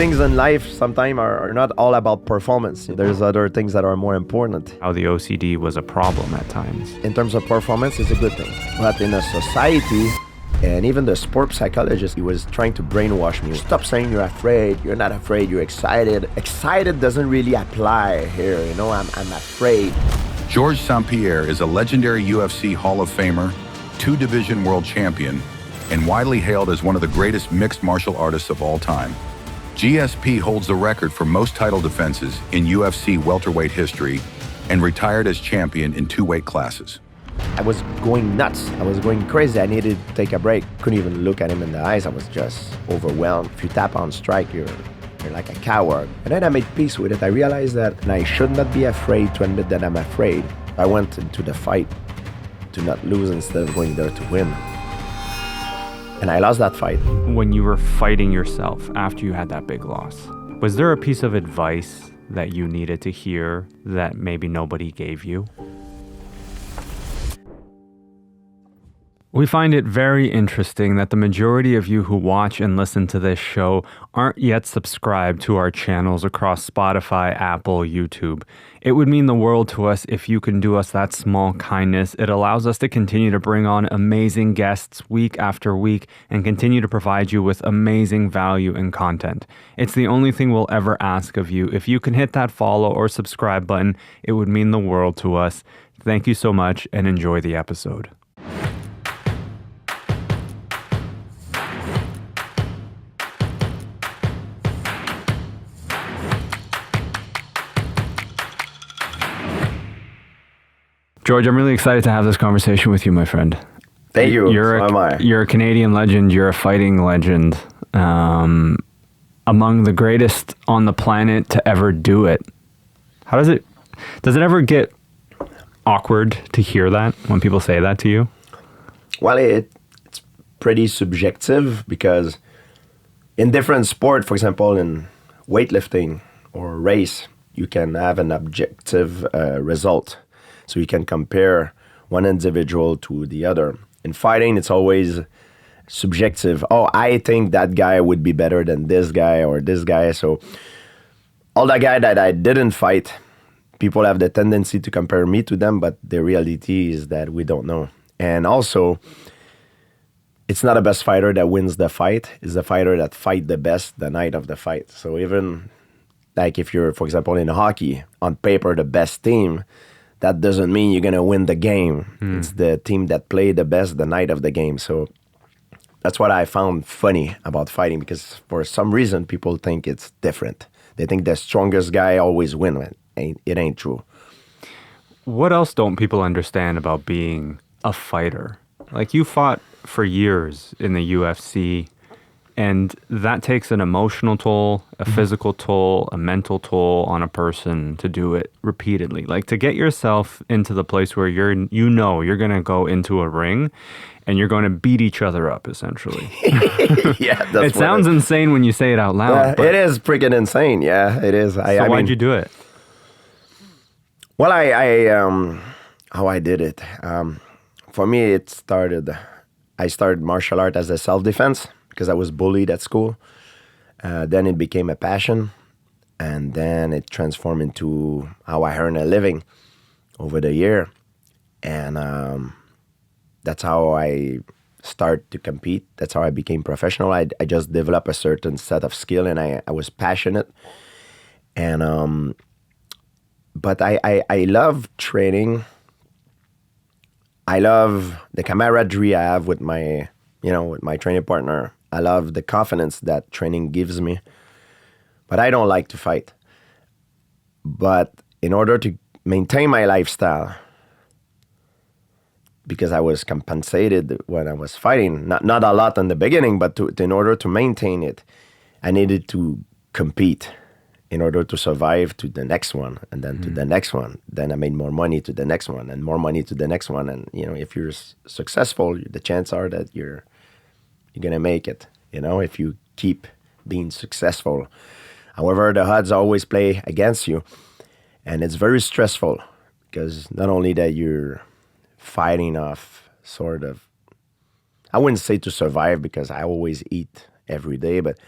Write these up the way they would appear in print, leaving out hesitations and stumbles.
things in life sometimes are not all about performance. There's other things that are more important. How the OCD was a problem at times. In terms of performance, it's a good thing. But in a society, and even the sport psychologist, he was trying to brainwash me. Stop saying you're afraid. You're not afraid. You're excited. Excited doesn't really apply here. I'm afraid. Georges St-Pierre is a legendary UFC Hall of Famer, 2-division world champion, and widely hailed as one of the greatest mixed martial artists of all time. GSP holds the record for most title defenses in UFC welterweight history and retired as champion in 2 weight classes. I was going nuts. I was going crazy. I needed to take a break. Couldn't even look at him in the eyes. I was just overwhelmed. If you tap on strike, you're like a coward. And then I made peace with it. I realized that I should not be afraid to admit that I'm afraid. I went into the fight to not lose instead of going there to win. And I lost that fight. When you were fighting yourself after you had that big loss, was there a piece of advice that you needed to hear that maybe nobody gave you? We find it very interesting that the majority of you who watch and listen to this show aren't yet subscribed to our channels across Spotify, Apple, YouTube. It would mean the world to us if you can do us that small kindness. It allows us to continue to bring on amazing guests week after week and continue to provide you with amazing value and content. It's the only thing we'll ever ask of you. If you can hit that follow or subscribe button, it would mean the world to us. Thank you so much and enjoy the episode. George, I'm really excited to have this conversation with you, my friend. Thank you. You're a Canadian legend. You're a fighting legend. Among the greatest on the planet to ever do it. Does it ever get awkward to hear that when people say that to you? Well, it's pretty subjective because in different sport, for example, in weightlifting or race, you can have an objective result. So you can compare one individual to the other. In fighting, it's always subjective. Oh, I think that guy would be better than this guy or this guy. So all the guy that I didn't fight, people have the tendency to compare me to them, but the reality is that we don't know. And also, it's not the best fighter that wins the fight. It's the fighter that fight the best the night of the fight. So even like if you're, for example, in hockey, on paper, the best team, that doesn't mean you're going to win the game. It's the team that played the best the night of the game. So that's what I found funny about fighting, because for some reason, people think it's different. They think the strongest guy always wins. It ain't true. What else don't people understand about being a fighter? Like, you fought for years in the UFC, and that takes an emotional toll, a physical toll, a mental toll on a person to do it repeatedly. Like, to get yourself into the place where you're going to go into a ring and you're going to beat each other up, essentially. Yeah, that's it sounds insane when you say it out loud. Yeah, it is freaking insane. Yeah, it is. So why'd you do it? Well, how I did it. For me, I started martial art as a self-defense because I was bullied at school. Then it became a passion, and then it transformed into how I earn a living over the year. And that's how I start to compete. That's how I became professional. I just developed a certain set of skill, and I was passionate. And but I love training. I love the camaraderie I have with my training partner. I love the confidence that training gives me. But I don't like to fight. But in order to maintain my lifestyle, because I was compensated when I was fighting, not a lot in the beginning, but in order to maintain it, I needed to compete in order to survive to the next one, and then to the next one. Then I made more money to the next one, and more money to the next one. And if you're successful, the chances are that you're gonna make it. If you keep being successful. However, the odds always play against you, and it's very stressful because not only that you're fighting off sort of, I wouldn't say to survive because I always eat every day, but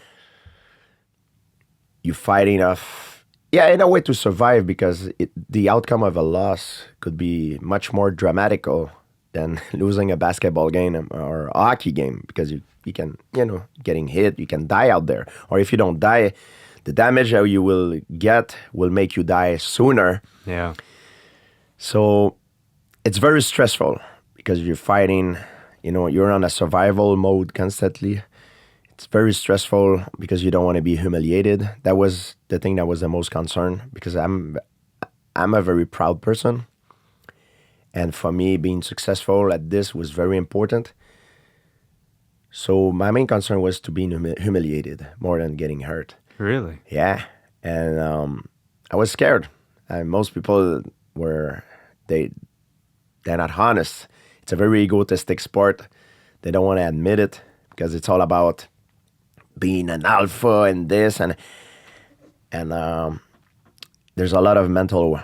you fighting off, yeah, in a way to survive, because the outcome of a loss could be much more dramatical than losing a basketball game or a hockey game, because you can, getting hit, you can die out there. Or if you don't die, the damage that you will get will make you die sooner. Yeah. So it's very stressful because you're fighting, you're on a survival mode constantly. It's very stressful because you don't want to be humiliated. That was the thing that was the most concern, because I'm a very proud person. And for me, being successful at this was very important. So my main concern was to be humiliated more than getting hurt. Really? Yeah. And I was scared. Most people they're not honest. It's a very egotistic sport. They don't want to admit it because it's all about being an alpha and this. And there's a lot of mental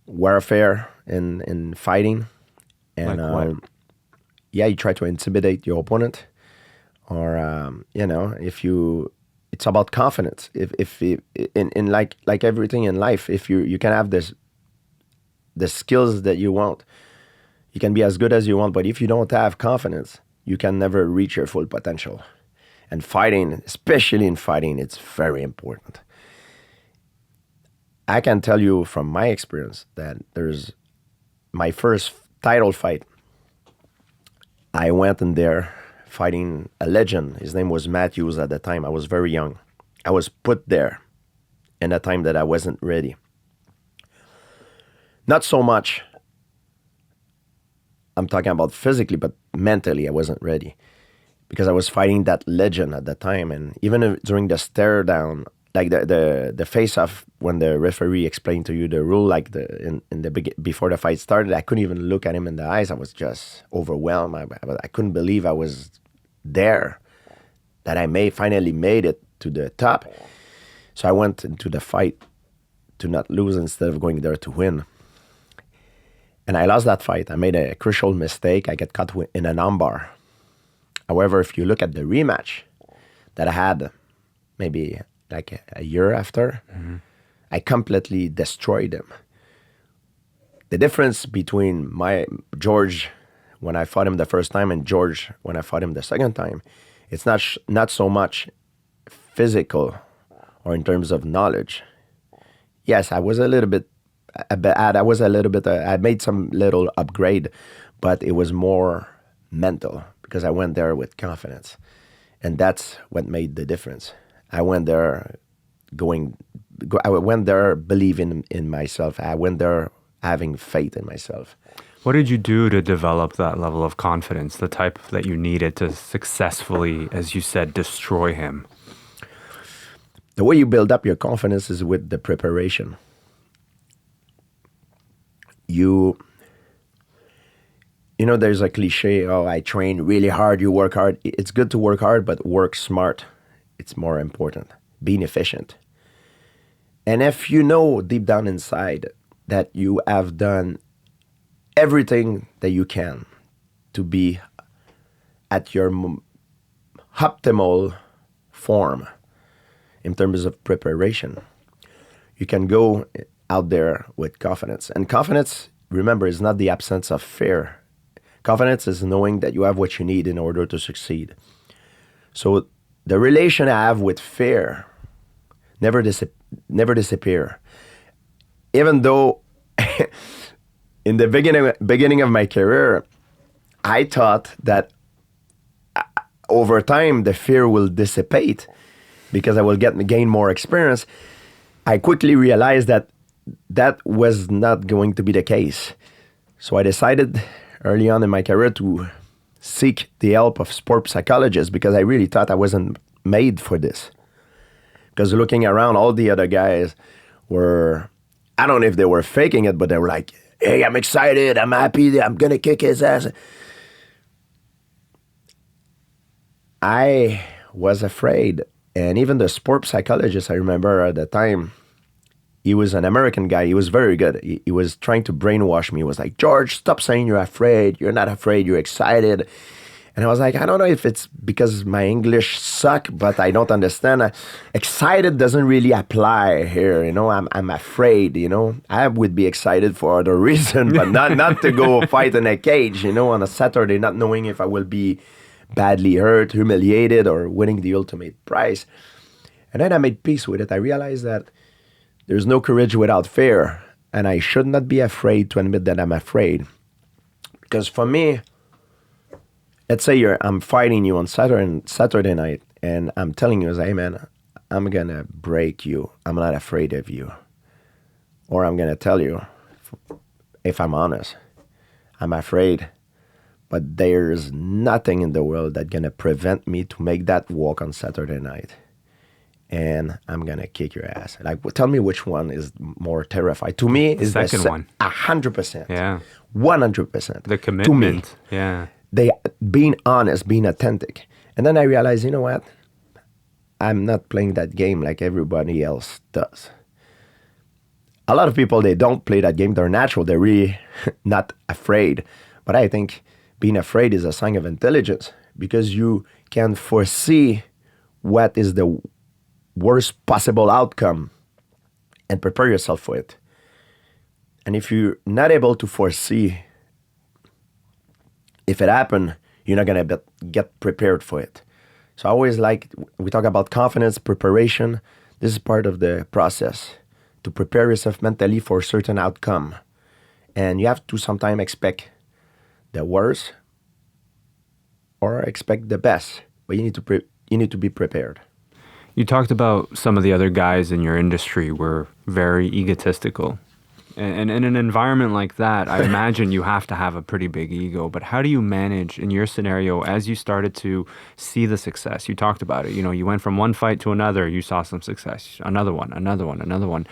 warfare in fighting. And like what? Yeah, you try to intimidate your opponent. Or, it's about confidence. If in like everything in life, if you can have the skills that you want, you can be as good as you want, but if you don't have confidence, you can never reach your full potential. And fighting, especially in fighting, it's very important. I can tell you from my experience that there's my first title fight. I went in there fighting a legend. His name was Matthews at the time. I was very young. I was put there in a time that I wasn't ready. Not so much, I'm talking about physically, but mentally I wasn't ready. Because I was fighting that legend at the time. And even during the stare down, like the face-off, when the referee explained to you the rule, like before the fight started, I couldn't even look at him in the eyes. I was just overwhelmed. I couldn't believe I was there, that I finally made it to the top. So I went into the fight to not lose instead of going there to win. And I lost that fight. I made a crucial mistake. I got caught in an armbar. However, if you look at the rematch that I had maybe like a year after, I completely destroyed him. The difference between George when I fought him the first time and George when I fought him the second time, it's not so much physical or in terms of knowledge. Yes, I was a little bit bad. I made some little upgrade, but it was more mental because I went there with confidence. And that's what made the difference. I went there believing in myself. I went there having faith in myself. What did you do to develop that level of confidence, the type that you needed to successfully, as you said, destroy him? The way you build up your confidence is with the preparation. There's a cliche, I train really hard, you work hard. It's good to work hard, but work smart. It's more important. Being efficient. And if you know deep down inside that you have done everything that you can to be at your optimal form in terms of preparation, you can go out there with confidence. And confidence, remember, is not the absence of fear. Confidence is knowing that you have what you need in order to succeed. So the relation I have with fear never disappear. Even though in the beginning of my career, I thought that over time the fear will dissipate because I will gain more experience. I quickly realized that was not going to be the case. So I decided early on in my career to seek the help of sport psychologists because I really thought I wasn't made for this. Because looking around, all the other guys were, I don't know if they were faking it, but they were like, hey, I'm excited, I'm happy, I'm going to kick his ass. I was afraid. And even the sport psychologist, I remember at the time, he was an American guy. He was very good. He was trying to brainwash me. He was like, George, stop saying you're afraid. You're not afraid. You're excited. And I was like, I don't know if it's because my English suck, but I don't understand. Excited doesn't really apply here, you know. I'm afraid, you know. I would be excited for other reason, but not to go fight in a cage, you know, on a Saturday, not knowing if I will be badly hurt, humiliated, or winning the ultimate prize. And then I made peace with it. I realized that there's no courage without fear, and I should not be afraid to admit that I'm afraid. Because for me, let's say I'm fighting you on Saturday night, and I'm telling you, hey man, I'm gonna break you. I'm not afraid of you. Or I'm gonna tell you, if I'm honest, I'm afraid, but there's nothing in the world that's gonna prevent me to make that walk on Saturday night. And I'm gonna kick your ass. Like, tell me which one is more terrifying. To me, is the second one. 100%. Yeah. 100%. The commitment. To me, yeah. they being honest, being authentic. And then I realized, you know what? I'm not playing that game like everybody else does. A lot of people, they don't play that game. They're natural. They're really not afraid. But I think being afraid is a sign of intelligence because you can foresee what is the worst possible outcome and prepare yourself for it. And if you're not able to foresee if it happened, you're not going to get prepared for it. So I always we talk about confidence, preparation. This is part of the process to prepare yourself mentally for a certain outcome. And you have to sometimes expect the worst or expect the best, but you need to be prepared. You talked about some of the other guys in your industry were very egotistical. And in an environment like that, I imagine you have to have a pretty big ego. But how do you manage, in your scenario, as you started to see the success? You talked about it. You know, you went from one fight to another. You saw some success. Another one.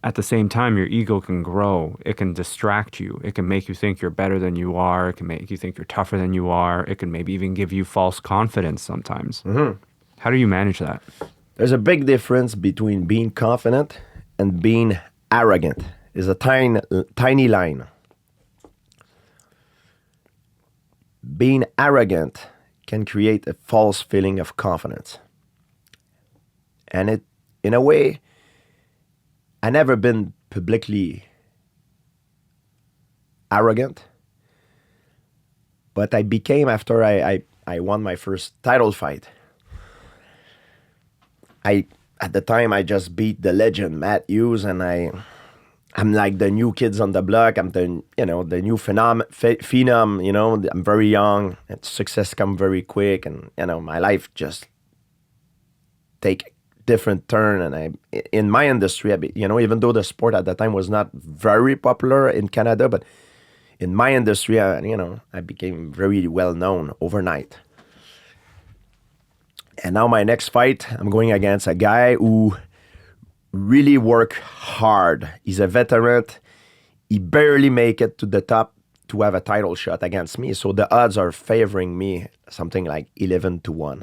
At the same time, your ego can grow. It can distract you. It can make you think you're better than you are. It can make you think you're tougher than you are. It can maybe even give you false confidence sometimes. Mm-hmm. How do you manage that? There's a big difference between being confident and being arrogant. There's a tiny line. Being arrogant can create a false feeling of confidence. And it, in a way, I never been publicly arrogant, but I became after I won my first title fight. At the time, I just beat the legend, Matt Hughes, and I'm like the new kids on the block. I'm the new phenom, you know. I'm very young, and success come very quick, and, you know, my life just take a different turn. And in my industry, you know, even though the sport at that time was not very popular in Canada, but in my industry, I became very well known overnight. And now my next fight, I'm going against a guy who really worked hard. He's a veteran. He barely make it to the top to have a title shot against me. So the odds are favoring me something like 11-1.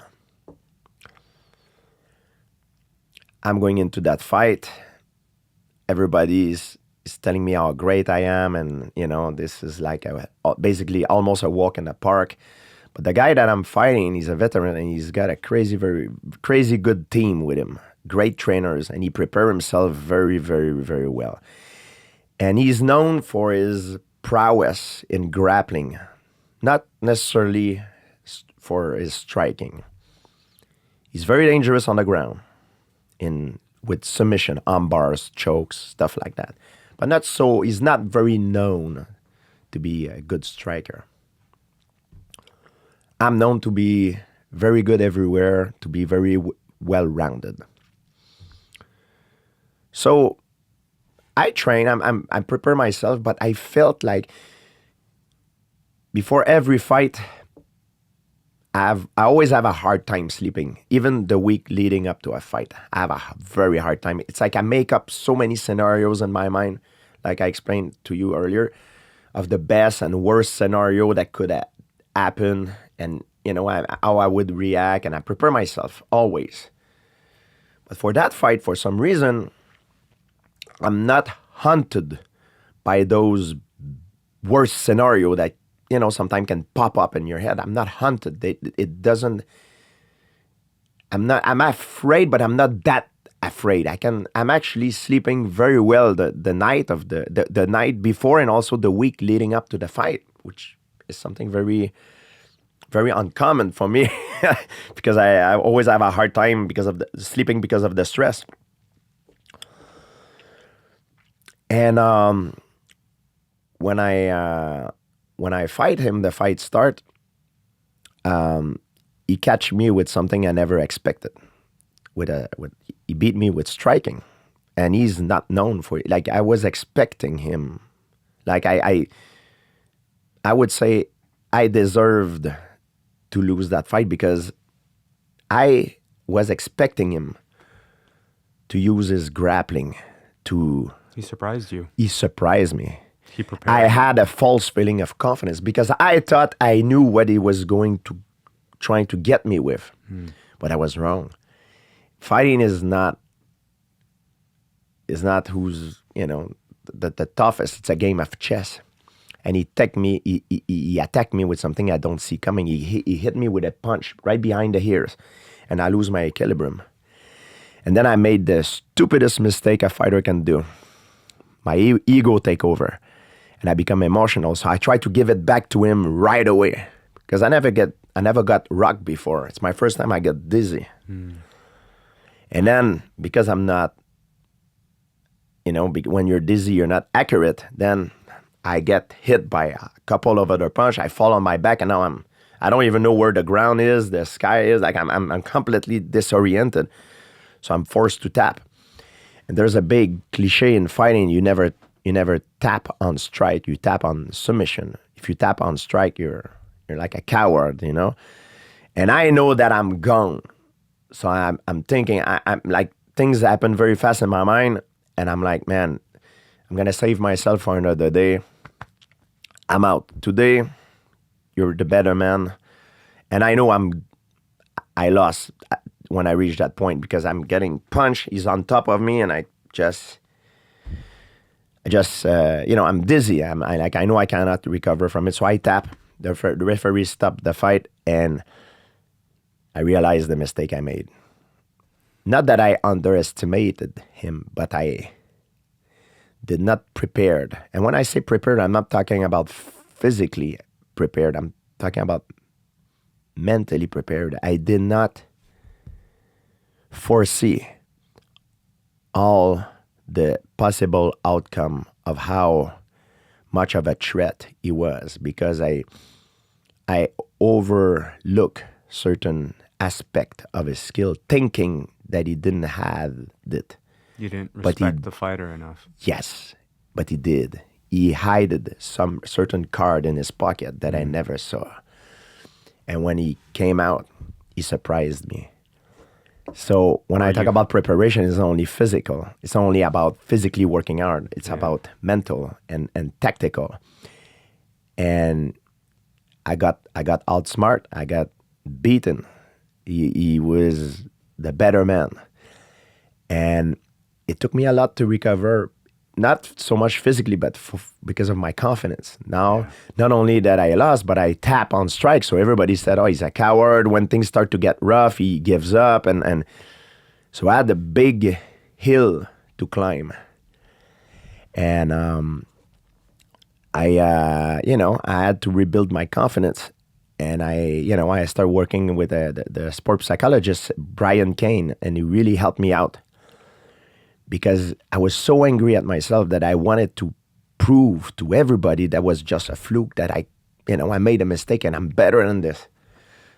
I'm going into that fight. Everybody is telling me how great I am. And, you know, this is like basically almost a walk in the park. But the guy that I'm fighting, he's a veteran, and he's got a very crazy good team with him. Great trainers, and he prepared himself very, very, very well. And he's known for his prowess in grappling, not necessarily for his striking. He's very dangerous on the ground, with submission, arm bars, chokes, stuff like that. But he's not very known to be a good striker. I'm known to be very good everywhere, to be very well-rounded. So I train, I prepare myself, but I felt like before every fight, I always have a hard time sleeping. Even the week leading up to a fight, I have a very hard time. It's like I make up so many scenarios in my mind, like I explained to you earlier, of the best and worst scenario that could happen, and, you know, how I would react, and I prepare myself always. But for that fight, for some reason, I'm not haunted by those worst scenario that sometimes can pop up in your head. I'm not hunted. It doesn't. I'm afraid, but I'm not that afraid. I'm actually sleeping very well the night of the night before, and also the week leading up to the fight, which is something very, very uncommon for me because I always have a hard time because of sleeping because of the stress. And when I fight him, the fight start. He catch me with something I never expected. He beat me with striking, and he's not known for it. Like I was expecting him, like I would say I deserved to lose that fight because I was expecting him to use his grappling to. He surprised you. He surprised me. He prepared. I had a false feeling of confidence because I thought I knew what he was trying to get me with, but I was wrong. Fighting is not who's the toughest. It's a game of chess, and he attacked me with something I don't see coming. He hit me with a punch right behind the ears, and I lose my equilibrium. And then I made the stupidest mistake a fighter can do. My ego take over, and I become emotional. So I try to give it back to him right away because I never got rocked before. It's my first time I get dizzy. And then because I'm not, when you're dizzy, you're not accurate. Then I get hit by a couple of other punch. I fall on my back, and now I don't even know where the ground is, the sky is. Like I'm completely disoriented. So I'm forced to tap. And there's a big cliche in fighting: you never tap on strike. You tap on submission. If you tap on strike, you're like a coward, And I know that I'm gone. So I'm thinking, I'm like, things happen very fast in my mind. And I'm like, man, I'm going to save myself for another day. I'm out. Today, you're the better man. And I know I lost when I reached that point because I'm getting punched. He's on top of me, and I'm dizzy. I know I cannot recover from it. So I tap. The referee stopped the fight, and I realized the mistake I made. Not that I underestimated him, but I did not prepare. And when I say prepared, I'm not talking about physically prepared. I'm talking about mentally prepared. I did not foresee all the possible outcome of how much of a threat he was because I overlook certain aspect of his skill, thinking that he didn't have it. You didn't respect the fighter enough. Yes, but he did. He hid some certain card in his pocket that I never saw. And when he came out, he surprised me. So when I talk about preparation, it's not only physical. It's not only about physically working hard. It's about mental and tactical. And I got outsmart. I got beaten. He was the better man. And it took me a lot to recover, not so much physically, but because of my confidence. Now, not only that I lost, but I tap on strike. So everybody said, oh, he's a coward. When things start to get rough, he gives up. And so I had a big hill to climb. And I had to rebuild my confidence. And I started working with the sports psychologist, Brian Kane, and he really helped me out. Because I was so angry at myself that I wanted to prove to everybody that was just a fluke, that I made a mistake and I'm better than this.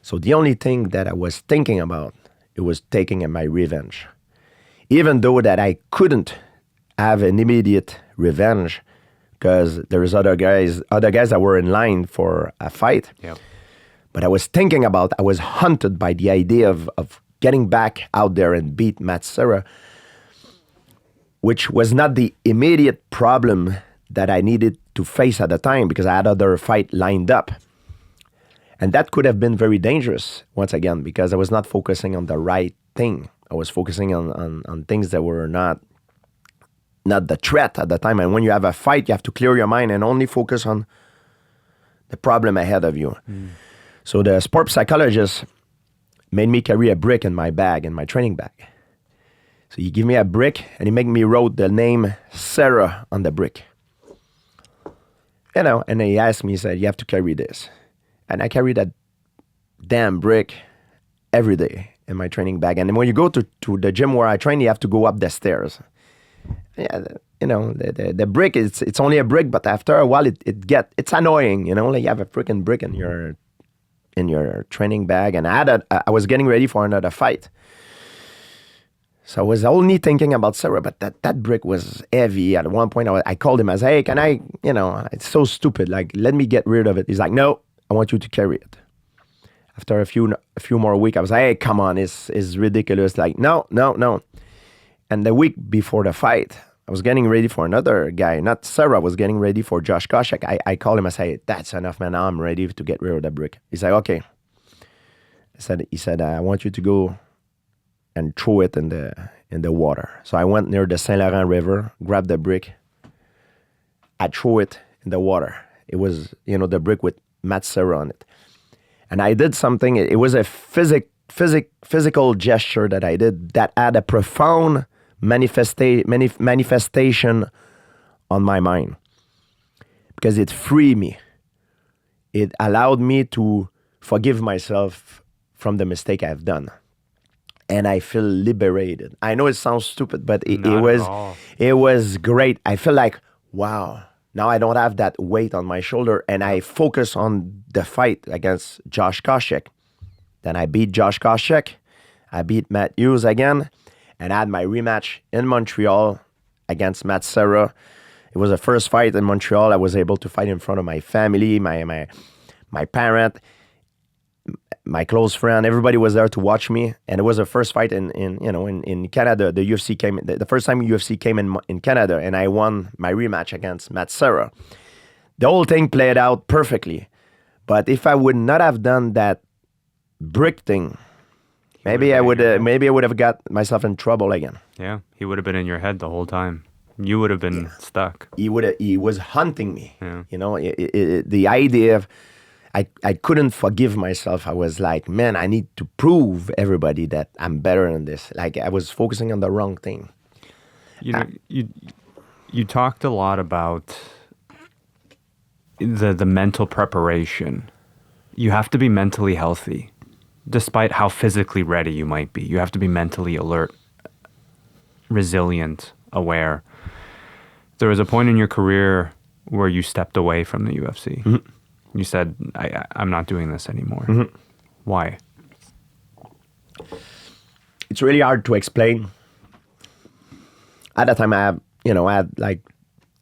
So the only thing that I was thinking about, it was taking my revenge. Even though that I couldn't have an immediate revenge because there's other guys that were in line for a fight. Yep. But I was hunted by the idea of getting back out there and beat Matt Serra, which was not the immediate problem that I needed to face at the time because I had other fight lined up. And that could have been very dangerous, once again, because I was not focusing on the right thing. I was focusing on things that were not the threat at the time. And when you have a fight, you have to clear your mind and only focus on the problem ahead of you. So the sport psychologist made me carry a brick in my bag, in my training bag. So he gave me a brick and he made me wrote the name Sarah on the brick. You know, and then he asked me, he said, you have to carry this. And I carry that damn brick every day in my training bag. And when you go to the gym where I train, you have to go up the stairs. Yeah, you know, the brick, it's only a brick, but after a while, it's annoying, you know, like you have a freaking brick in your training bag. And I was getting ready for another fight. So I was only thinking about Sarah, but that brick was heavy. At one point, I called him. I said, hey, can I, you know, it's so stupid. Like, let me get rid of it. He's like, no, I want you to carry it. After a few more weeks, I was like, hey, come on, it's ridiculous. Like, no. And the week before the fight, I was getting ready for another guy, not Sarah, I was getting ready for Josh Koscheck. I called him, I said, that's enough, man. Now I'm ready to get rid of the brick. He's like, okay. He said, I want you to go and throw it in the water. So I went near the Saint Laurent River, grabbed the brick. I threw it in the water. It was, you know, the brick with Matt Serra on it. And I did something, it was a physical gesture that I did that had a profound manifestation on my mind. Because it freed me. It allowed me to forgive myself from the mistake I've done. And I feel liberated. I know it sounds stupid, but it was great. I feel like, wow, now I don't have that weight on my shoulder, and I focus on the fight against Josh Koscheck. Then I beat Josh Koscheck. I beat Matt Hughes again, and I had my rematch in Montreal against Matt Serra. It was the first fight in Montreal. I was able to fight in front of my family, my parent, my close friend. Everybody was there to watch me, and it was the first fight in Canada. The UFC came the first time UFC came in Canada, and I won my rematch against Matt Serra. The whole thing played out perfectly, but if I would not have done that brick thing, maybe I would have got myself in trouble again. Yeah, he would have been in your head the whole time. You would have been stuck. He was hunting me. Yeah. You know, the idea of I couldn't forgive myself. I was like, man, I need to prove everybody that I'm better than this. Like, I was focusing on the wrong thing. You know, you talked a lot about the mental preparation. You have to be mentally healthy, despite how physically ready you might be. You have to be mentally alert, resilient, aware. There was a point in your career where you stepped away from the UFC. Mm-hmm. You said, I'm not doing this anymore. Mm-hmm. Why? It's really hard to explain. At that time, I had like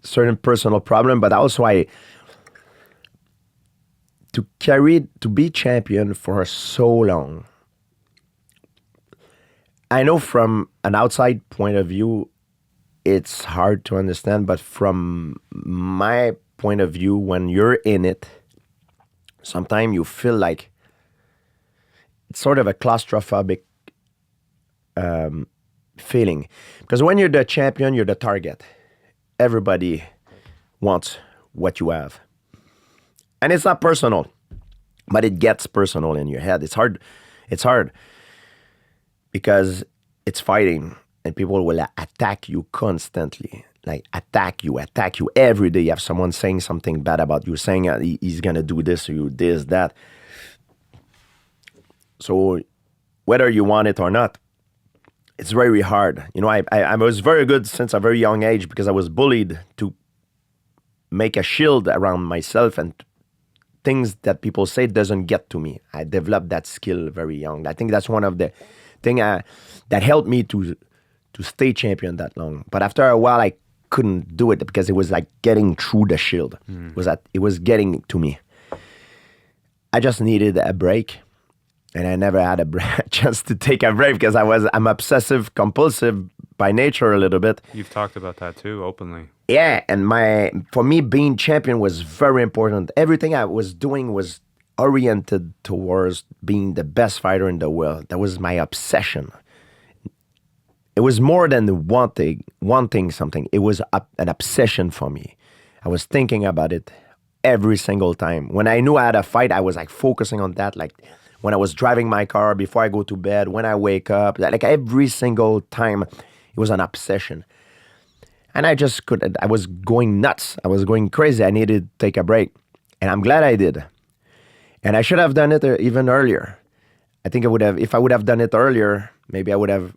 certain personal problem, but also to be champion for so long. I know from an outside point of view, it's hard to understand, but from my point of view, when you're in it, sometimes you feel like it's sort of a claustrophobic feeling. Because when you're the champion, you're the target. Everybody wants what you have. And it's not personal, but it gets personal in your head. It's hard because it's fighting and people will attack you constantly. Like attack you every day. You have someone saying something bad about you, saying he's gonna do this or you this, that. So whether you want it or not, it's very hard. You know, I was very good since a very young age because I was bullied to make a shield around myself, and things that people say doesn't get to me. I developed that skill very young. I think that's one of the things that helped me to stay champion that long. But after a while, I couldn't do it because it was like getting through the shield. It was getting to me. I just needed a break, and I never had a chance to take a break because I'm obsessive-compulsive by nature a little bit. You've talked about that too, openly. Yeah, and for me, being champion was very important. Everything I was doing was oriented towards being the best fighter in the world. That was my obsession. It was more than wanting something. It was an obsession for me. I was thinking about it every single time. When I knew I had a fight, I was like focusing on that. Like when I was driving my car, before I go to bed, when I wake up, like every single time, it was an obsession. And I just couldn't, I was going nuts. I was going crazy. I needed to take a break. And I'm glad I did. And I should have done it even earlier. I think I would have, if I would have done it earlier, maybe I would have,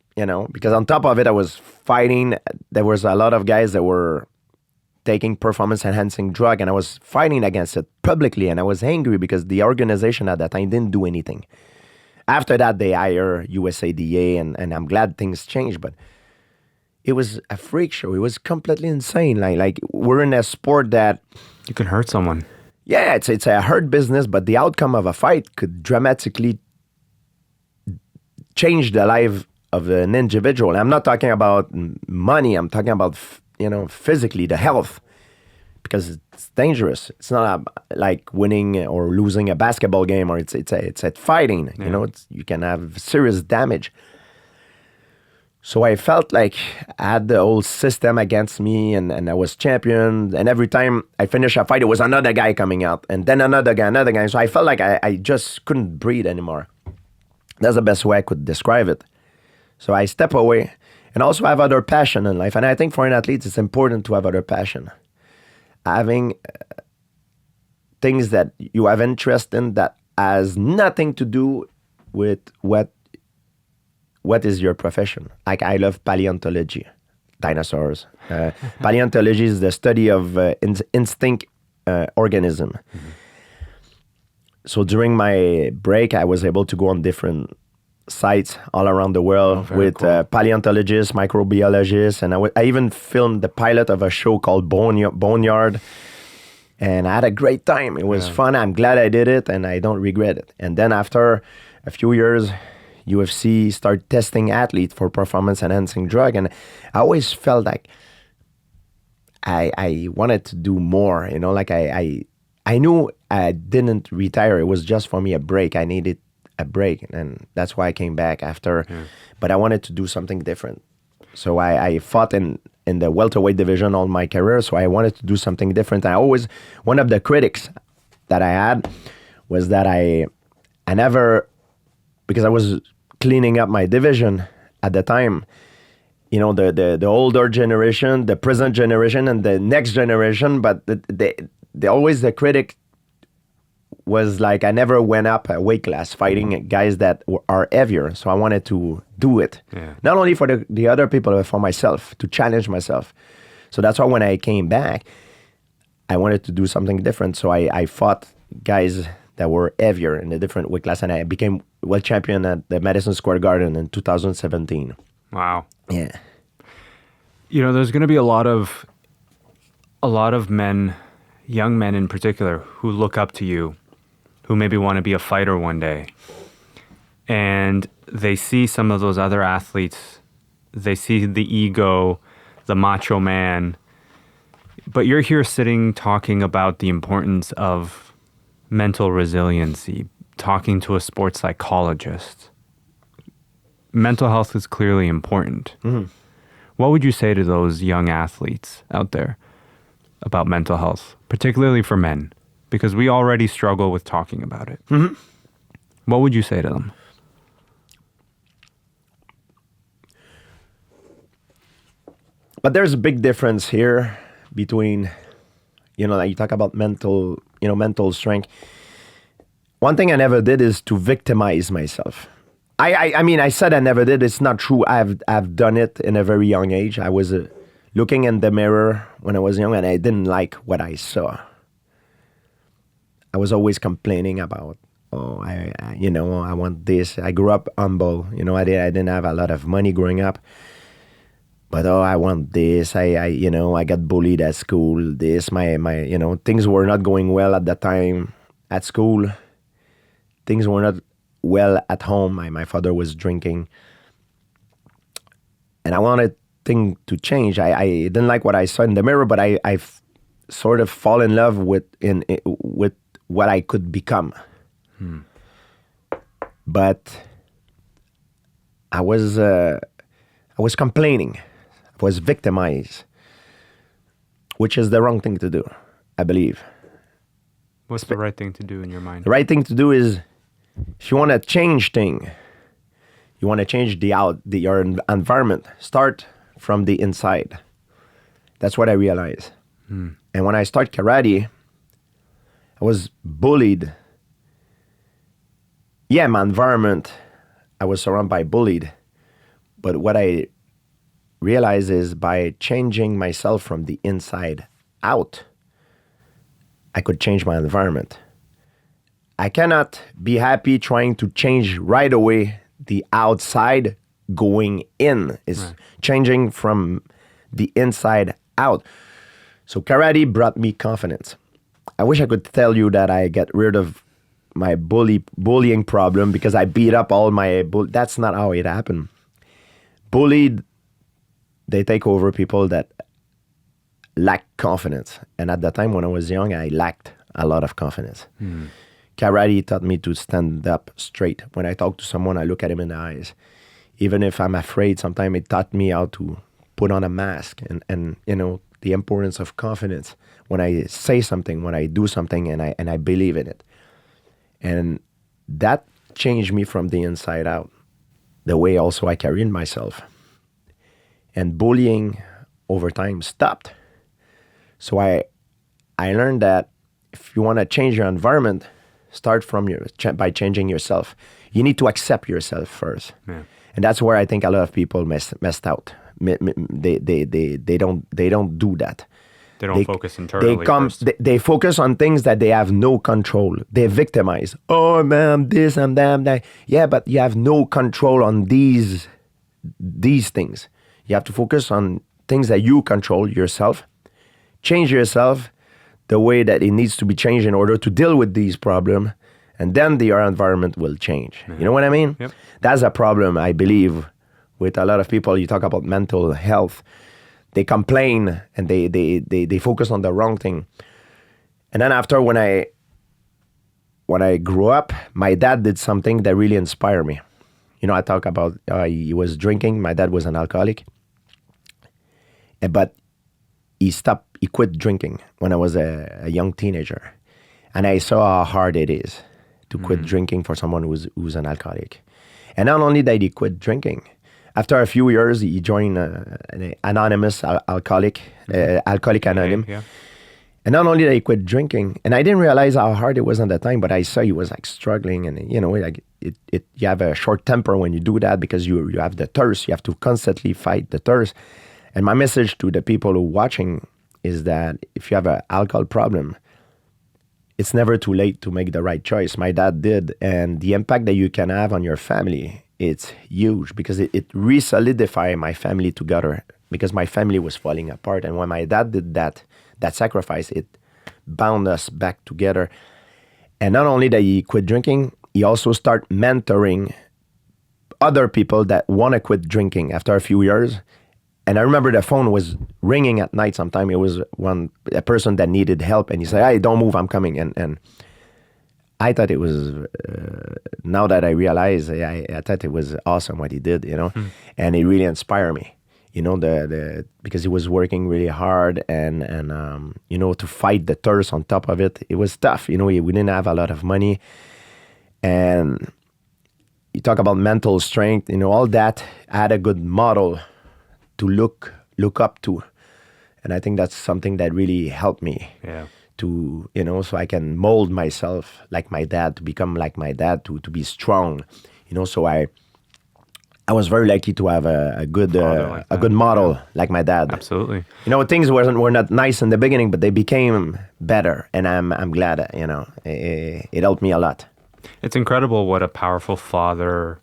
because on top of it, I was fighting. There was a lot of guys that were taking performance-enhancing drug, and I was fighting against it publicly, and I was angry because the organization at that time didn't do anything. After that, they hire USADA, and I'm glad things changed, but it was a freak show. It was completely insane. Like we're in a sport that... You can hurt someone. Yeah, it's a hurt business, but the outcome of a fight could dramatically change the life of an individual. I'm not talking about money. I'm talking about, physically, the health, because it's dangerous. It's not like winning or losing a basketball game, or it's at fighting. Yeah. You can have serious damage. So I felt like I had the whole system against me, and I was champion. And every time I finished a fight, it was another guy coming out, and then another guy. So I felt like I just couldn't breathe anymore. That's the best way I could describe it. So I step away, and also have other passion in life. And I think for an athlete, it's important to have other passion. Having things that you have interest in that has nothing to do with what is your profession. Like I love paleontology, dinosaurs. Paleontology is the study of instinct organism. Mm-hmm. So during my break, I was able to go on different sites all around the world with cool. Paleontologists, microbiologists, and I even filmed the pilot of a show called Boneyard, and I had a great time. It was fun. I'm glad I did it, and I don't regret it. And then after a few years, UFC started testing athletes for performance-enhancing drug, and I always felt like I wanted to do more. Like I knew I didn't retire. It was just for me a break. I needed a break, and that's why I came back after. Yeah. But I wanted to do something different. So I fought in the welterweight division all my career, so I wanted to do something different. One of the critics that I had was that I never, because I was cleaning up my division at the time, the older generation, the present generation, and the next generation, but the critic was like, I never went up a weight class fighting guys that are heavier. So I wanted to do it. Yeah. Not only for the other people, but for myself, to challenge myself. So that's why when I came back, I wanted to do something different. So I fought guys that were heavier in a different weight class, and I became world champion at the Madison Square Garden in 2017. Wow. Yeah. There's going to be a lot of men, young men in particular, who look up to you, who maybe want to be a fighter one day. And they see some of those other athletes, they see the ego, the macho man, but you're here sitting talking about the importance of mental resiliency, talking to a sports psychologist. Mental health is clearly important. Mm-hmm. What would you say to those young athletes out there about mental health, particularly for men? Because we already struggle with talking about it. Mm-hmm. What would you say to them? But there's a big difference here between, like you talk about mental strength. One thing I never did is to victimize myself. I mean, I said I never did. It's not true. I've done it in a very young age. I was looking in the mirror when I was young, and I didn't like what I saw. I was always complaining about, I want this. I grew up humble. I didn't have a lot of money growing up. But I want this. I got bullied at school. This, my things were not going well at that time at school. Things were not well at home. My father was drinking, and I wanted things to change. I didn't like what I saw in the mirror, but I sort of fall in love with what I could become. But I was complaining. I was victimized, which is the wrong thing to do, I believe. What's the right thing to do in your mind? The right thing to do is, if you want to change thing, you want to change your environment, start from the inside. That's what I realized. And when I started karate, I was bullied. Yeah, my environment, I was surrounded by bullied. But what I realized is by changing myself from the inside out, I could change my environment. I cannot be happy trying to change right away the outside going in. Is changing from the inside out. So karate brought me confidence. I wish I could tell you that I get rid of my bullying problem because I beat up all my That's not how it happened. Bullied, they take over people that lack confidence. And at the time when I was young, I lacked a lot of confidence. Karate taught me to stand up straight. When I talk to someone, I look at him in the eyes. Even if I'm afraid, sometimes it taught me how to put on a mask and you know, the importance of confidence. When I say something, when I do something, and I believe in it. And that changed me from the inside out. The way also I carried myself. And bullying over time stopped. So I learned that if you want to change your environment, start from by changing yourself. You need to accept yourself first. Yeah. And that's where I think a lot of people messed out. They don't do that. They don't focus internally first. They focus on things that they have no control. They victimize. Oh man, this and that. Yeah, but you have no control on these things. You have to focus on things that you control yourself. Change yourself the way that it needs to be changed in order to deal with these problems. And then your environment will change. You know what I mean? Yep. That's a problem, I believe, with a lot of people. You talk about mental health. They complain and they focus on the wrong thing. And then after, when I grew up, my dad did something that really inspired me. You know, I talk about he was drinking. My dad was an alcoholic. But he quit drinking when I was a young teenager. And I saw how hard it is to quit drinking for someone who's an alcoholic. And not only that he quit drinking, after a few years, he joined an anonymous Alcoholic Anonymous. Yeah. And not only that he quit drinking, and I didn't realize how hard it was at the time, but I saw he was like struggling, and you know, like you have a short temper when you do that because you have the thirst. You have to constantly fight the thirst. And my message to the people who are watching is that if you have an alcohol problem, it's never too late to make the right choice. My dad did, and the impact that you can have on your family, it's huge because it re-solidified my family together because my family was falling apart. And when my dad did that sacrifice, it bound us back together. And not only that he quit drinking, he also started mentoring other people that want to quit drinking after a few years. And I remember the phone was ringing at night sometime. It was a person that needed help, and he said, "Hey, don't move, I'm coming." And I thought it was, now that I realize, I thought it was awesome what he did, you know, and it really inspired me, you know, because he was working really hard and you know, to fight the thirst on top of it, it was tough. You know, we didn't have a lot of money, and you talk about mental strength, you know, all that. I had a good model to look up to, and I think that's something that really helped me. Yeah. To, you know, so I can mold myself like my dad, to become like my dad, to be strong, you know. So I was very lucky to have a good model like my dad. Absolutely. You know, things were not nice in the beginning, but they became better, and I'm glad. You know, it helped me a lot. It's incredible what a powerful father,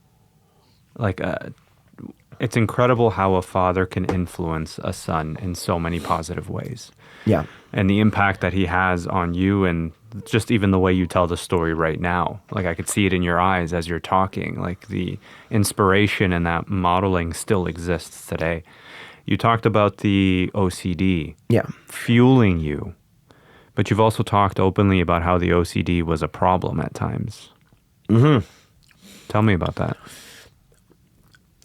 it's incredible how a father can influence a son in so many positive ways. Yeah. And the impact that he has on you, and just even the way you tell the story right now. Like, I could see it in your eyes as you're talking. Like, the inspiration and that modeling still exists today. You talked about the OCD fueling you, but you've also talked openly about how the OCD was a problem at times. Mm-hmm. Tell me about that.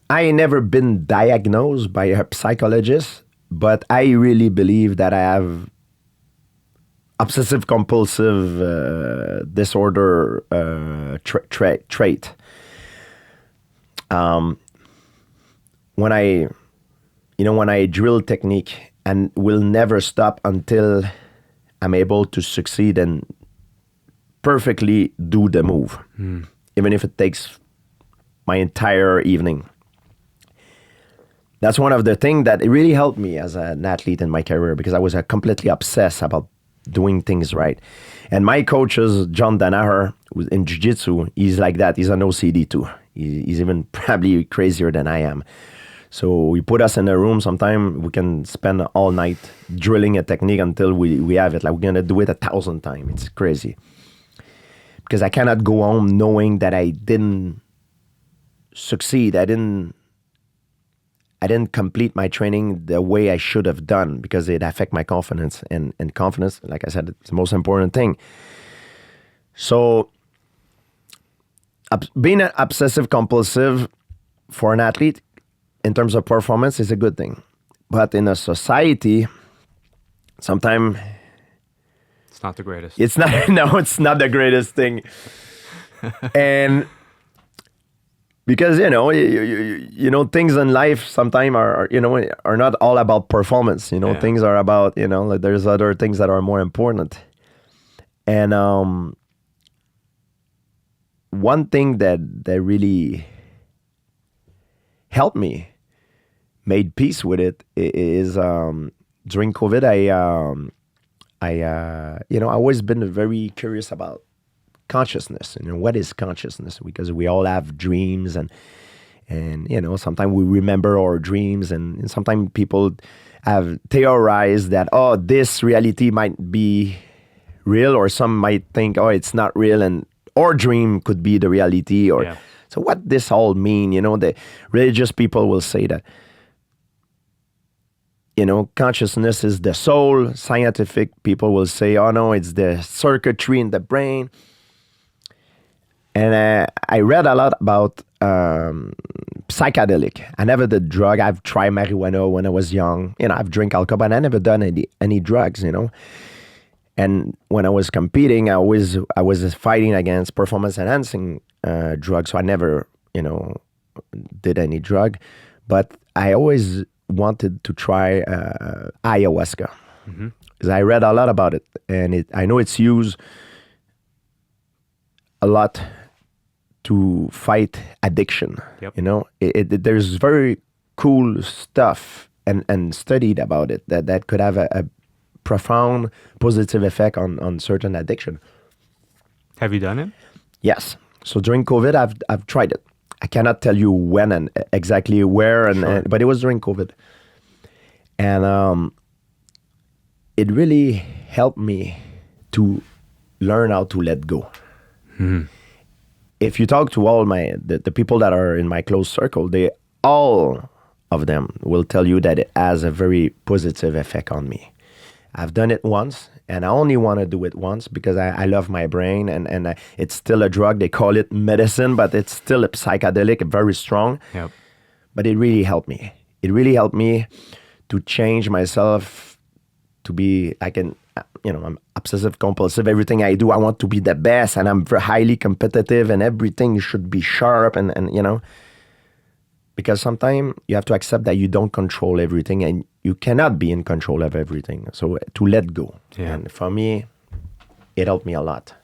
I ain't never been diagnosed by a psychologist, but I really believe that I have obsessive-compulsive disorder trait. When I drill technique and will never stop until I'm able to succeed and perfectly do the move, even if it takes my entire evening. That's one of the things that it really helped me as an athlete in my career, because I was completely obsessed about doing things right. And my coaches, John Danaher, in jiu-jitsu, he's like that. He's an OCD too. He's even probably crazier than I am. So we put us in a room. Sometimes we can spend all night drilling a technique until we have it. Like, we're going to do it 1,000 times. It's crazy. Because I cannot go home knowing that I didn't succeed. I didn't complete my training the way I should have done, because it affect my confidence. And confidence, like I said, it's the most important thing. So being an obsessive-compulsive for an athlete in terms of performance is a good thing. But in a society, sometimes it's not the greatest. It's not. No, it's not the greatest thing. And because things in life sometimes are not all about performance. Things are about like there's other things that are more important. And one thing that really helped me, made peace with it, is during COVID. I always been very curious about consciousness. What is consciousness? Because we all have dreams, and sometimes we remember our dreams, and sometimes people have theorized that, this reality might be real, or some might think, it's not real, and our dream could be the reality. Or so what this all mean? The religious people will say that consciousness is the soul. Scientific people will say, no, it's the circuitry in the brain. And I read a lot about psychedelic. I never did drug. I've tried marijuana when I was young. I've drank alcohol, but I never done any drugs, And when I was competing, I was fighting against performance-enhancing drugs. So I never, did any drug. But I always wanted to try ayahuasca. Because I read a lot about it. And I know it's used a lot to fight addiction. Yep. There's very cool stuff and studied about it that could have a profound positive effect on certain addiction. Have you done it? Yes. So during COVID, I've tried it. I cannot tell you when and exactly where, but it was during COVID. And it really helped me to learn how to let go. If you talk to all the people that are in my close circle, all of them will tell you that it has a very positive effect on me. I've done it once, and I only want to do it once because I love my brain, and it's still a drug. They call it medicine, but it's still a psychedelic, very strong. Yep. But it really helped me. It really helped me to change myself to be I'm obsessive-compulsive. Everything I do, I want to be the best, and I'm very highly competitive, and everything should be sharp, and because sometimes you have to accept that you don't control everything, and you cannot be in control of everything. So to let go. Yeah. And for me, it helped me a lot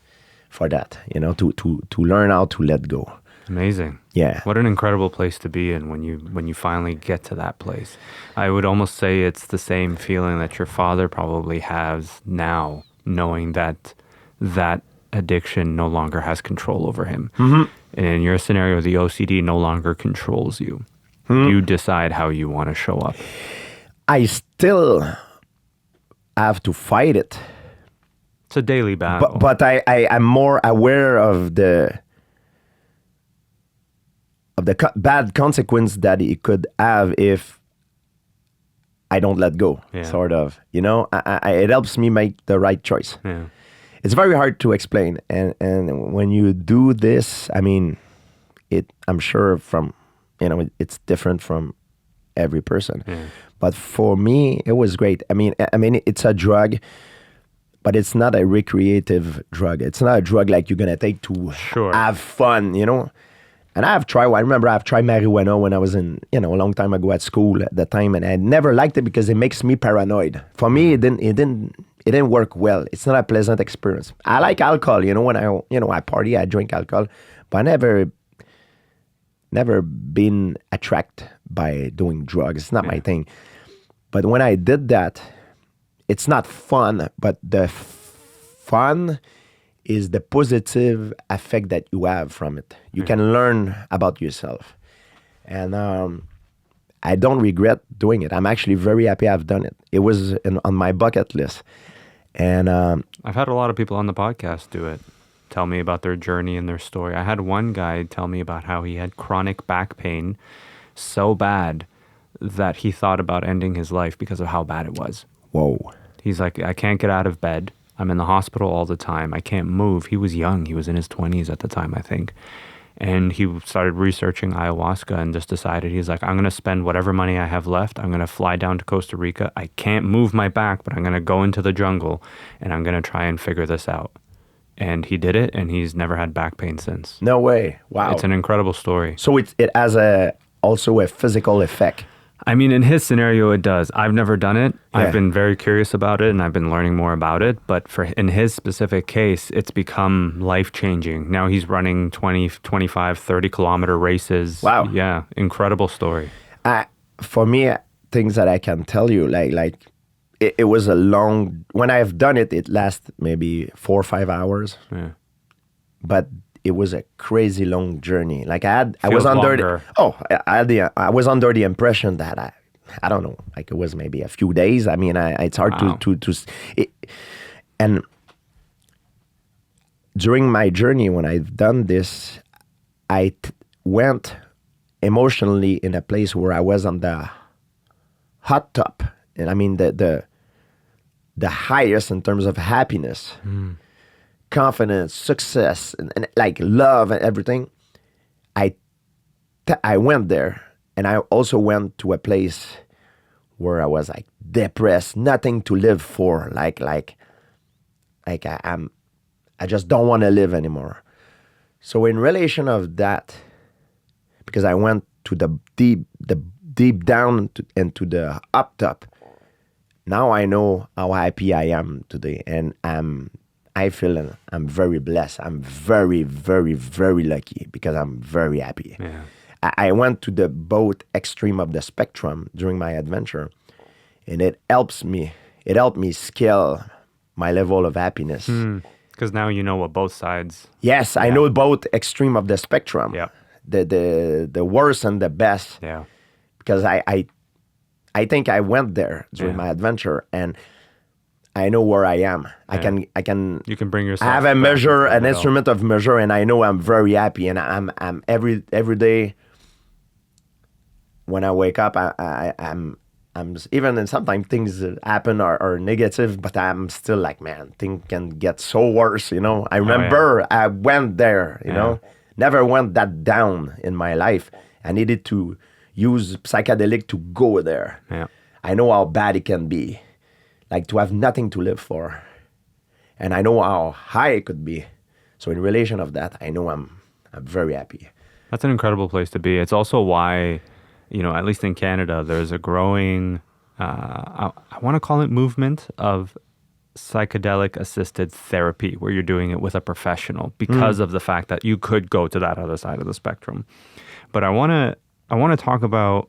for that, to learn how to let go. Amazing. Yeah. What an incredible place to be in when you finally get to that place. I would almost say it's the same feeling that your father probably has now, knowing that addiction no longer has control over him. And in your scenario, the OCD no longer controls you. You decide how you want to show up. I still have to fight it. It's a daily battle. But I'm more aware of the bad consequence that it could have if I don't let go, sort of. It helps me make the right choice. Yeah. It's very hard to explain. And when you do this, I'm sure it's different from every person. Yeah. But for me, it was great. It's a drug, but it's not a recreative drug. It's not a drug like you're gonna take to have fun, you know. And I remember I've tried marijuana when I was in, you know, a long time ago at school at the time, and I never liked it because it makes me paranoid. For me, it didn't work well. It's not a pleasant experience. I like alcohol, you know, when I party, I drink alcohol, but I never been attracted by doing drugs. It's not my thing. But when I did that, it's not fun, but the fun is the positive effect that you have from it. You can learn about yourself. And I don't regret doing it. I'm actually very happy I've done it. It was on my bucket list. And I've had a lot of people on the podcast do it, tell me about their journey and their story. I had one guy tell me about how he had chronic back pain so bad that he thought about ending his life because of how bad it was. Whoa. He's like, I can't get out of bed. I'm in the hospital all the time. I can't move. He was young. He was in his 20s at the time, I think. And he started researching ayahuasca and just decided, he's like, I'm going to spend whatever money I have left. I'm going to fly down to Costa Rica. I can't move my back, but I'm going to go into the jungle and I'm going to try and figure this out. And he did it, and he's never had back pain since. No way. Wow. It's an incredible story. So it has also a physical effect. I mean, in his scenario, it does. I've never done it. Yeah. I've been very curious about it, and I've been learning more about it. But in his specific case, it's become life-changing. Now he's running 20, 25, 30-kilometer races. Wow. Yeah, incredible story. For me, things that I can tell you, it was a long... When I've done it, it lasts maybe 4 or 5 hours. Yeah. But it was a crazy long journey. I was under the impression that I don't know, it was maybe a few days. I mean, it's hard and during my journey when I've done this, I went emotionally in a place where I was on the hot top, and I mean the highest in terms of happiness. Confidence, success, and like love and everything. I went there, and I also went to a place where I was like depressed, nothing to live for. I just don't want to live anymore. So in relation of that, because I went to the deep down into the up top. Now I know how happy I am today, and I feel I'm very blessed. I'm very, very, very lucky because I'm very happy. Yeah. I went to the both extreme of the spectrum during my adventure, and it helped me scale my level of happiness. Because now you know what both sides... Yes, I know both extreme of the spectrum. Yeah. The worst and the best. Yeah. Because I think I went there during my adventure, and I know where I am. Yeah. I can. You can bring yourself. I have a measure, an instrument of measure, and I know I'm very happy. And I'm every day. When I wake up, I'm even, and sometimes things happen are negative, but I'm still like, man, things can get so worse. You know, I remember I went there. You know, never went that down in my life. I needed to use psychedelic to go there. Yeah. I know how bad it can be. Like to have nothing to live for. And I know how high it could be. So in relation of that, I know I'm very happy. That's an incredible place to be. It's also why, at least in Canada, there's a growing, I want to call it movement of psychedelic assisted therapy, where you're doing it with a professional because of the fact that you could go to that other side of the spectrum. But I want to talk about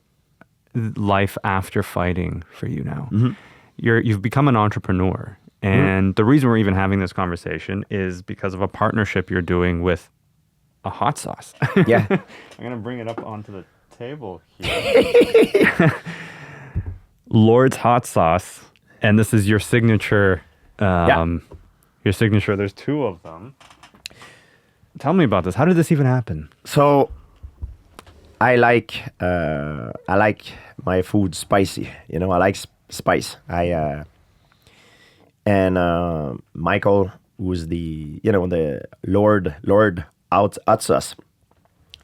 life after fighting for you now. Mm-hmm. You've become an entrepreneur. And the reason we're even having this conversation is because of a partnership you're doing with a hot sauce. Yeah. I'm going to bring it up onto the table here. Lord's Hot Sauce. And this is your signature. Your signature. There's 2 of them. Tell me about this. How did this even happen? So I like my food spicy. I like spice. Michael, who's the Lord Hot Sauce.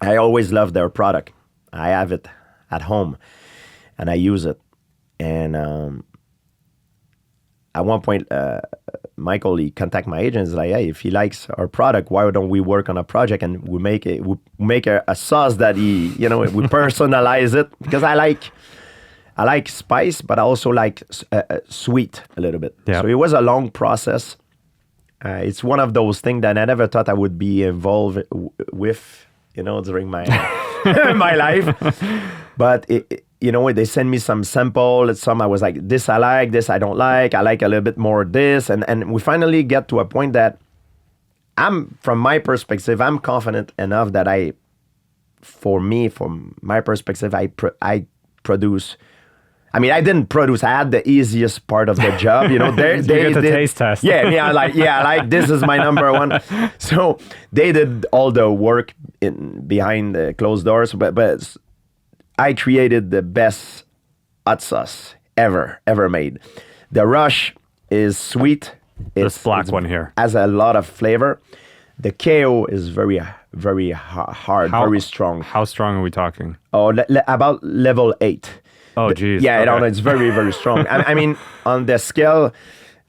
I always love their product. I have it at home, and I use it. And at one point, Michael, he contact my agent. He's like, hey, if he likes our product, why don't we work on a project and we make a sauce that we personalize it, because I like spice, but I also like sweet a little bit. Yeah. So it was a long process. It's one of those things that I never thought I would be involved with, during my my life. But they send me some sample. Some I was like, this I like, this I don't like. I like a little bit more this, and we finally get to a point that from my perspective, I'm confident enough that from my perspective, I produce. I mean, I didn't produce. I had the easiest part of the job, They get the taste test. I like this is my number one. So they did all the work behind the closed doors, but I created the best hot sauce ever made. The Rush is sweet. This black one here has a lot of flavor. The KO is very, very hard, very strong. How strong are we talking? Oh, about level 8. Oh, geez. Yeah, okay. I don't know. It's very, very strong. I mean, on the scale,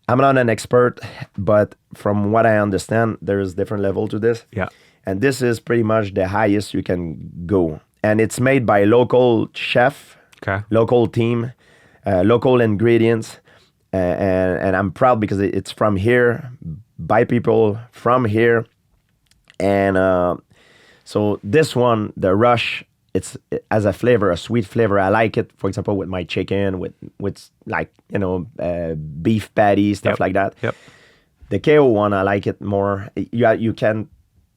I'm not an expert, but from what I understand, there's different level to this. Yeah. And this is pretty much the highest you can go. And it's made by local chef, local team, local ingredients. And I'm proud because it's from here, by people from here. And so this one, the Rush, it has a flavor, a sweet flavor. I like it, for example, with my chicken, with like, beef patty, stuff like that. Yep. The KO one, I like it more. You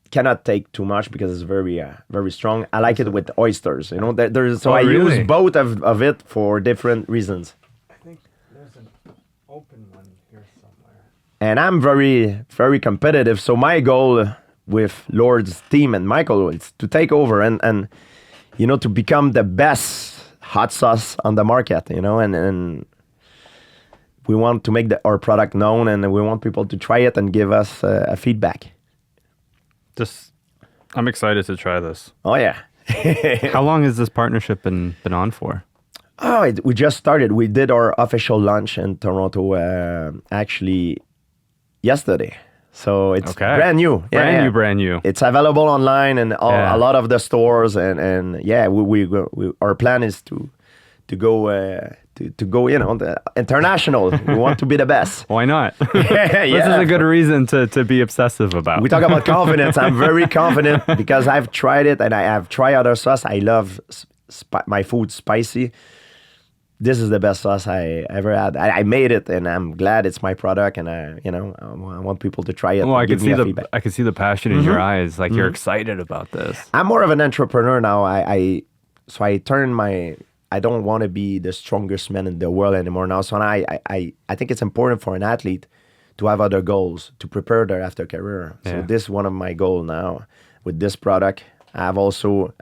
cannot take too much because it's very, very strong. I like it with oysters, I use both of it for different reasons. I think there's an open one here somewhere. And I'm very, very competitive. So my goal with Lord's team and Michael is to take over and to become the best hot sauce on the market, and we want to make our product known, and we want people to try it and give us a feedback. I'm excited to try this. Oh, yeah. How long has this partnership been on for? Oh, we just started. We did our official launch in Toronto actually yesterday. So it's brand new. Brand new. It's available online and a lot of the stores. And we our plan is to go the international. We want to be the best. Why not? This is a good reason to be obsessive about. We talk about confidence. I'm very confident because I've tried it and I have tried other sauce. I love my food spicy. This is the best sauce I ever had. I made it, and I'm glad it's my product. And I want people to try it. Well, I feedback. can see the passion in your eyes. Like you're excited about this. I'm more of an entrepreneur now. So I turn I don't want to be the strongest man in the world anymore now. So I think it's important for an athlete to have other goals to prepare their after career. Yeah. So this is one of my goals now with this product. I have also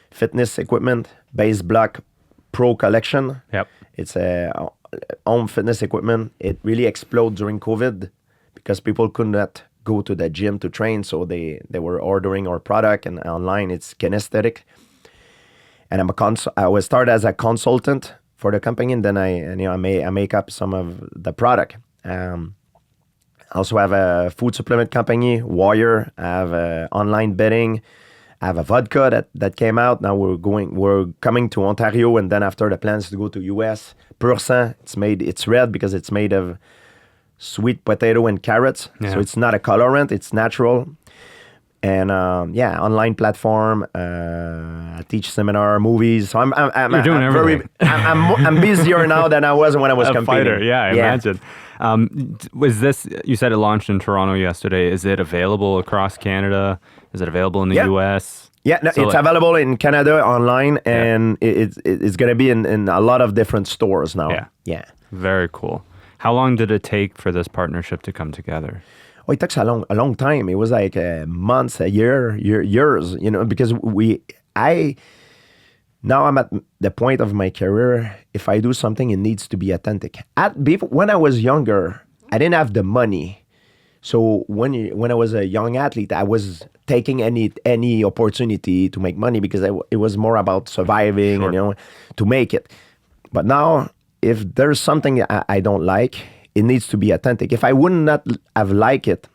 fitness equipment, base block Pro collection. Yep. It's a home fitness equipment. It really exploded during COVID because people could not go to the gym to train, so they were ordering our product, and online it's kinesthetic. And I was started as a consultant for the company, and then I make up some of the product. I also have a food supplement company, Warrior. I have online betting. I have a vodka that came out. Now we're coming to Ontario, and then after the plans to go to US. Pur Sang, it's red because it's made of sweet potato and carrots. Yeah. So it's not a colorant, it's natural. And online platform. I teach seminar, movies. So You're doing everything. I'm busier now than I was when I was competing. Fighter, I imagine. Was this? You said it launched in Toronto yesterday. Is it available across Canada? Is it available in the US? Yeah, no, it's available in Canada online, and it's going to be in a lot of different stores now. Yeah. Very cool. How long did it take for this partnership to come together? Oh, it takes a long time. It was like months, a years, because now I'm at the point of my career. If I do something, it needs to be authentic. When I was younger, I didn't have the money. So when I was a young athlete, I was taking any opportunity to make money because it was more about surviving, to make it. But now, if there's something I don't like, it needs to be authentic. If I would not have liked it,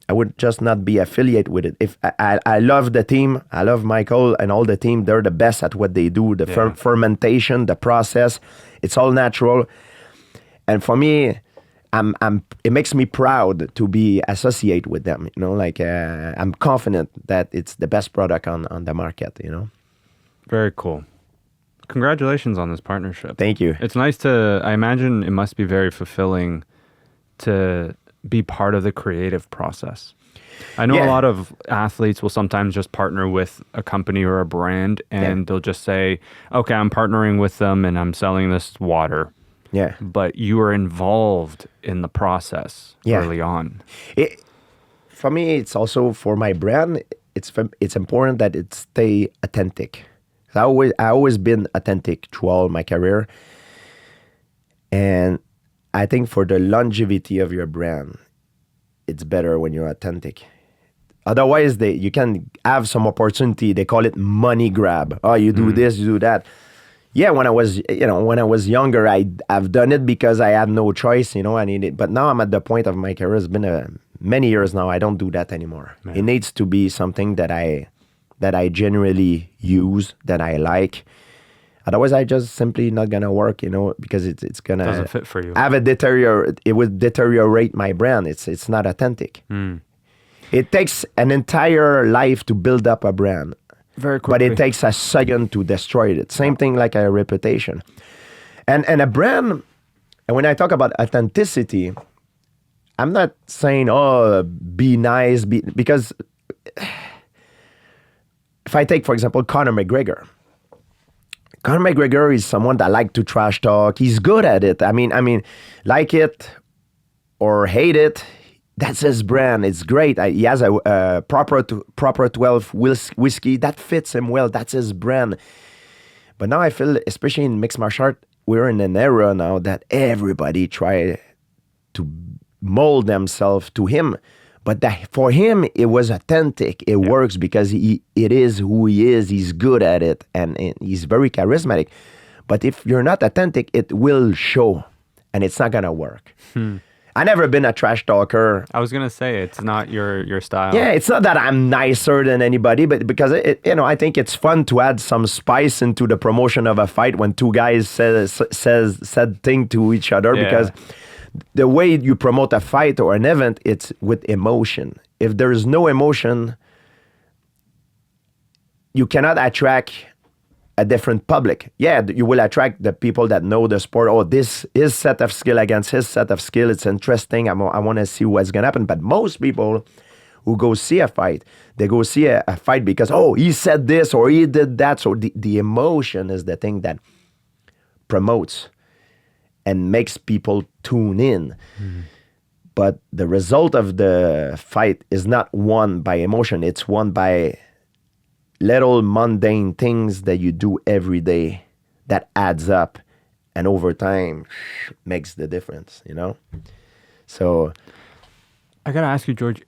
I would just not be affiliated with it. If I love the team, I love Michael and all the team. They're the best at what they do. The fermentation, the process, it's all natural. And for me, it makes me proud to be associated with them. You know, like I'm confident that it's the best product on the market. You know. Very cool. Congratulations on this partnership. Thank you. It's nice I imagine it must be very fulfilling to be part of the creative process. I know a lot of athletes will sometimes just partner with a company or a brand and they'll just say, okay, I'm partnering with them and I'm selling this water. Yeah. But you are involved in the process early on. For me, it's also for my brand, it's important that it stay authentic. I always been authentic through all my career. And I think for the longevity of your brand, it's better when you're authentic. Otherwise, you can have some opportunity. They call it money grab. Oh, you do this, you do that. Yeah, when I was younger, I've done it because I had no choice. You know, I needed. But now I'm at the point of my career. It's been many years now. I don't do that anymore. Man. It needs to be something that I generally use, that I like. Otherwise, I just simply not gonna work, you know, because it's gonna doesn't fit for you. It would deteriorate my brand. It's not authentic. It takes an entire life to build up a brand, very quickly, but it takes a second to destroy it. Same thing like a reputation, and a brand. And when I talk about authenticity, I'm not saying be nice, because if I take, for example, Conor McGregor. Conor McGregor is someone that like to trash talk. He's good at it. I mean, like it or hate it, that's his brand. It's great. He has a proper 12 whiskey that fits him well. That's his brand. But now I feel, especially in mixed martial art, we're in an era now that everybody try to mold themselves to him. But for him, it was authentic. It works because it is who he is. He's good at it, and he's very charismatic. But if you're not authentic, it will show, and it's not gonna work. I never been a trash talker. I was gonna say it's not your style. Yeah, it's not that I'm nicer than anybody, but because I think it's fun to add some spice into the promotion of a fight when two guys said thing to each other because. The way you promote a fight or an event, it's with emotion. If there is no emotion, you cannot attract a different public. Yeah, you will attract the people that know the sport. Oh, this his set of skill against his set of skill. It's interesting. I want to see what's going to happen. But most people who go see a fight, they go see a fight because, oh, he said this or he did that. So the emotion is the thing that promotes and makes people tune in. But the result of the fight is not won by emotion. It's won by little mundane things that you do every day that adds up and over time makes the difference, you know? So I gotta ask you, George,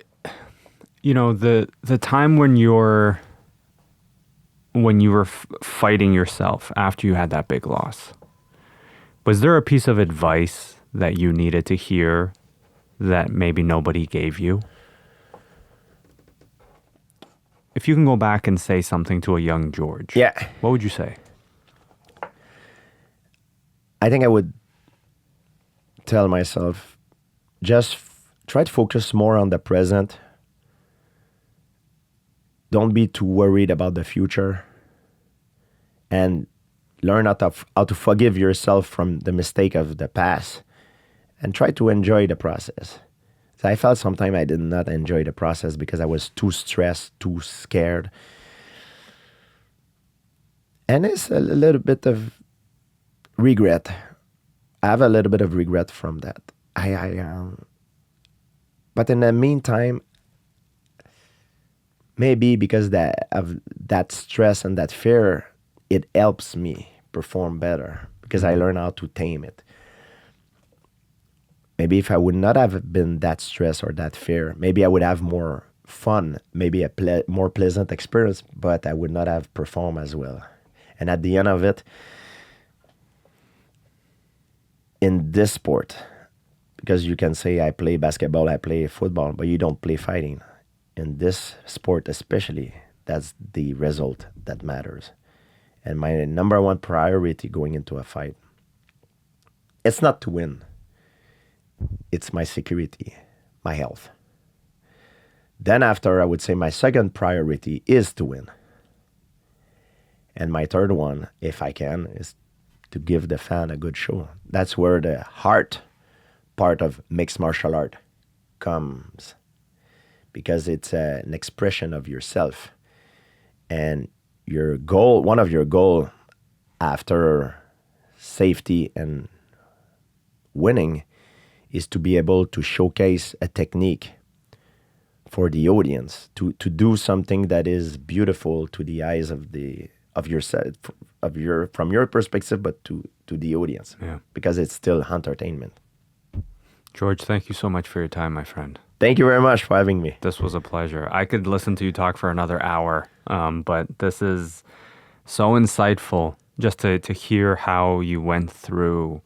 you know, the time when you were fighting yourself after you had that big loss, was there a piece of advice that you needed to hear that maybe nobody gave you? If you can go back and say something to a young George, what would you say? I think I would tell myself, just try to focus more on the present. Don't be too worried about the future. And learn how to forgive yourself from the mistake of the past and try to enjoy the process. So I felt sometimes I did not enjoy the process because I was too stressed, too scared. And it's a little bit of regret. I have a little bit of regret from that. But in the meantime, maybe because of that stress and that fear, it helps me perform better because I learn how to tame it. Maybe if I would not have been that stress or that fear, maybe I would have more fun, maybe a more pleasant experience, but I would not have performed as well. And at the end of it, in this sport, because you can say I play basketball, I play football, but you don't play fighting. In this sport especially, that's the result that matters. And my number one priority going into a fight, it's not to win. It's my security, my health. Then after, I would say my second priority is to win. And my third one, if I can, is to give the fan a good show. That's where the heart part of mixed martial art comes, because it's an expression of yourself. And your goal, one of your goal after safety and winning, is to be able to showcase a technique for the audience, to do something that is beautiful to the eyes of yourself, from your perspective, but to the audience, because it's still entertainment. George, thank you so much for your time, my friend. Thank you very much for having me. This was a pleasure. I could listen to you talk for another hour, but this is so insightful just to hear how you went through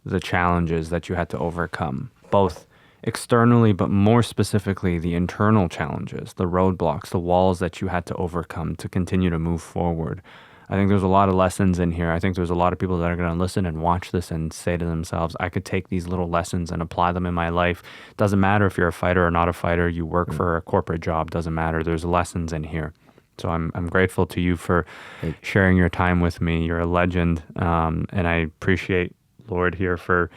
the challenges that you had to overcome, both externally, but more specifically, the internal challenges, the roadblocks, the walls that you had to overcome to continue to move forward. I think there's a lot of lessons in here. I think there's a lot of people that are going to listen and watch this and say to themselves, I could take these little lessons and apply them in my life. Doesn't matter if you're a fighter or not a fighter, you work for a corporate job, doesn't matter. There's lessons in here. So I'm grateful to you for sharing your time with me. You're a legend. And I appreciate Lord here for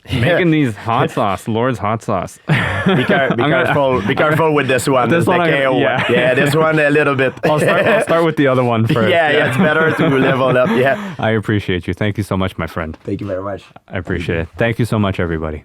making these hot sauce, Lord's hot sauce. Be careful with this one. This one, this one a little bit. I'll start with the other one first. Yeah, it's better to level up. Yeah. I appreciate you. Thank you so much, my friend. Thank you very much. I appreciate it. Thank you so much, everybody.